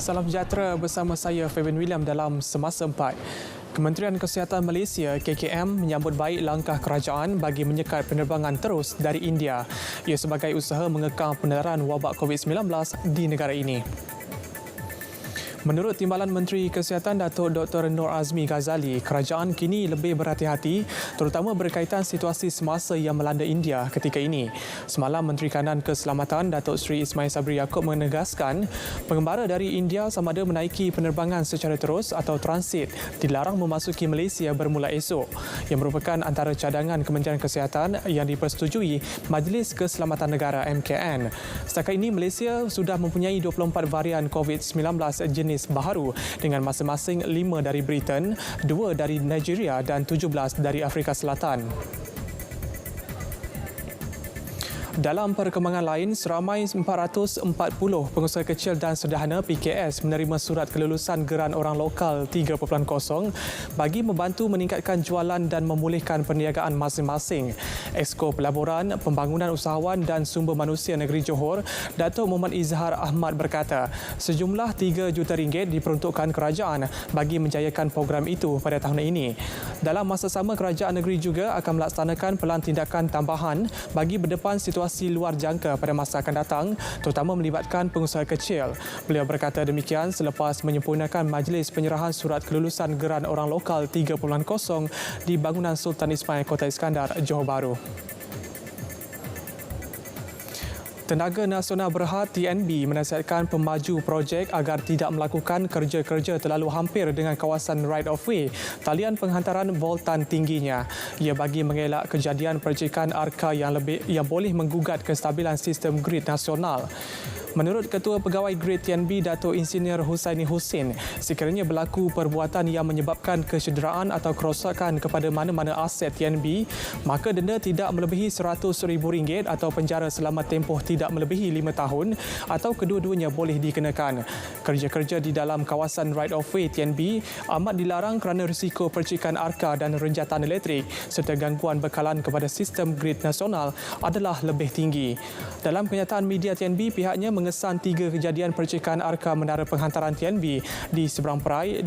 Salam sejahtera bersama saya Fabian William dalam Semasa 4. Kementerian Kesihatan Malaysia KKM menyambut baik langkah kerajaan bagi menyekat penerbangan terus dari India. Ia sebagai usaha mengekang penularan wabak COVID-19 di negara ini. Menurut Timbalan Menteri Kesihatan Datuk Dr. Noor Azmi Ghazali, kerajaan kini lebih berhati-hati terutama berkaitan situasi semasa yang melanda India ketika ini. Semalam, Menteri Kanan Keselamatan Datuk Seri Ismail Sabri Yaakob menegaskan pengembara dari India sama ada menaiki penerbangan secara terus atau transit dilarang memasuki Malaysia bermula esok, yang merupakan antara cadangan Kementerian Kesihatan yang dipersetujui Majlis Keselamatan Negara MKN. Setakat ini, Malaysia sudah mempunyai 24 varian COVID-19 jenis baharu dengan masing-masing 5 dari Britain, 2 dari Nigeria dan 17 dari Afrika Selatan. Dalam perkembangan lain, seramai 440 pengusaha kecil dan sederhana PKS menerima surat kelulusan Geran Orang Lokal 3.0 bagi membantu meningkatkan jualan dan memulihkan perniagaan masing-masing. Exco Pelaburan, Pembangunan Usahawan dan Sumber Manusia Negeri Johor, Datuk Muhammad Izhar Ahmad berkata, sejumlah RM3 juta diperuntukkan kerajaan bagi menjayakan program itu pada tahun ini. Dalam masa sama, kerajaan negeri juga akan melaksanakan pelan tindakan tambahan bagi berdepan situasi luar jangka pada masa akan datang, terutama melibatkan pengusaha kecil. Beliau berkata demikian selepas menyempurnakan majlis penyerahan surat kelulusan Geran Orang Lokal 3.0 di bangunan Sultan Ismail Kota Iskandar, Johor Bahru. Tenaga Nasional Berhad TNB menasihatkan pemaju projek agar tidak melakukan kerja-kerja terlalu hampir dengan kawasan right of way talian penghantaran voltan tingginya. Ia bagi mengelak kejadian percikan arka yang boleh menggugat kestabilan sistem grid nasional. Menurut Ketua Pegawai Grid TNB Datuk Insinyur Husaini Husin, sekiranya berlaku perbuatan yang menyebabkan kecederaan atau kerosakan kepada mana-mana aset TNB, maka denda tidak melebihi RM100,000 atau penjara selama tempoh tidak melebihi 5 tahun atau kedua-duanya boleh dikenakan. Kerja-kerja di dalam kawasan right of way TNB amat dilarang kerana risiko percikan arka dan renjatan elektrik serta gangguan bekalan kepada sistem grid nasional adalah lebih tinggi. Dalam kenyataan media TNB, pihaknya mengesan 3 kejadian percikan arka menara penghantaran TNB di Seberang Perai,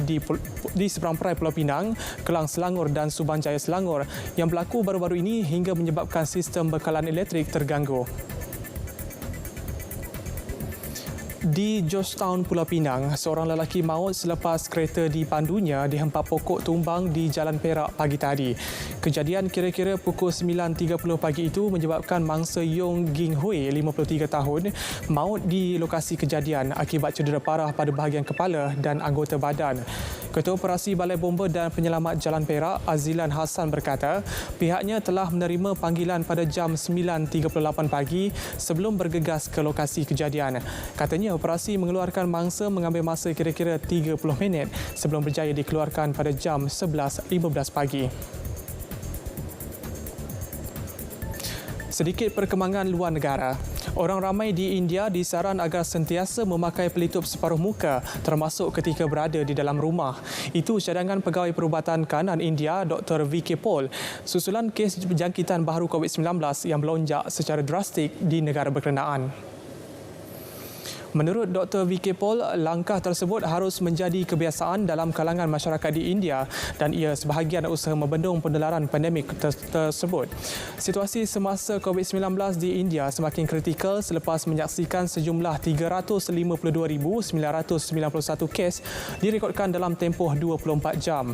di Seberang Perai Pulau Pinang, Kelang Selangor dan Subang Jaya Selangor yang berlaku baru-baru ini hingga menyebabkan sistem bekalan elektrik terganggu. Di Georgetown, Pulau Pinang, seorang lelaki maut selepas kereta dipandunya dihempas pokok tumbang di Jalan Perak pagi tadi. Kejadian kira-kira pukul 9.30 pagi itu menyebabkan mangsa Yong Ging Hui, 53 tahun, maut di lokasi kejadian akibat cedera parah pada bahagian kepala dan anggota badan. Ketua Operasi Balai Bomba dan Penyelamat Jalan Perak, Azilan Hassan berkata, pihaknya telah menerima panggilan pada jam 9.38 pagi sebelum bergegas ke lokasi kejadian. Katanya, operasi mengeluarkan mangsa mengambil masa kira-kira 30 minit sebelum berjaya dikeluarkan pada jam 11.15 pagi. Sedikit perkembangan luar negara. Orang ramai di India disaran agar sentiasa memakai pelitup separuh muka termasuk ketika berada di dalam rumah. Itu cadangan Pegawai Perubatan Kanan India Dr. V.K. Paul susulan kes jangkitan baharu COVID-19 yang melonjak secara drastik di negara berkenaan. Menurut Dr. V.K. Paul, langkah tersebut harus menjadi kebiasaan dalam kalangan masyarakat di India dan ia sebahagian usaha membendung penularan pandemik tersebut. Situasi semasa COVID-19 di India semakin kritikal selepas menyaksikan sejumlah 352,991 kes direkodkan dalam tempoh 24 jam.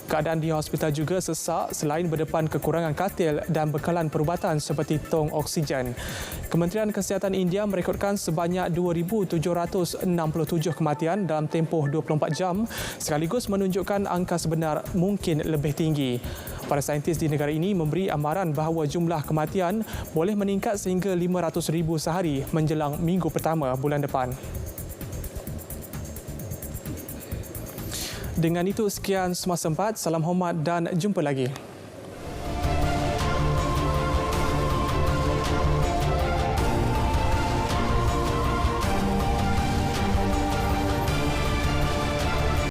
Keadaan di hospital juga sesak selain berdepan kekurangan katil dan bekalan perubatan seperti tong oksigen. Kementerian Kesihatan India merekodkan sebanyak 2,767 kematian dalam tempoh 24 jam sekaligus menunjukkan angka sebenar mungkin lebih tinggi. Para saintis di negara ini memberi amaran bahawa jumlah kematian boleh meningkat sehingga 500,000 sehari menjelang minggu pertama bulan depan. Dengan itu, sekian Semasa 4. Salam hormat dan jumpa lagi.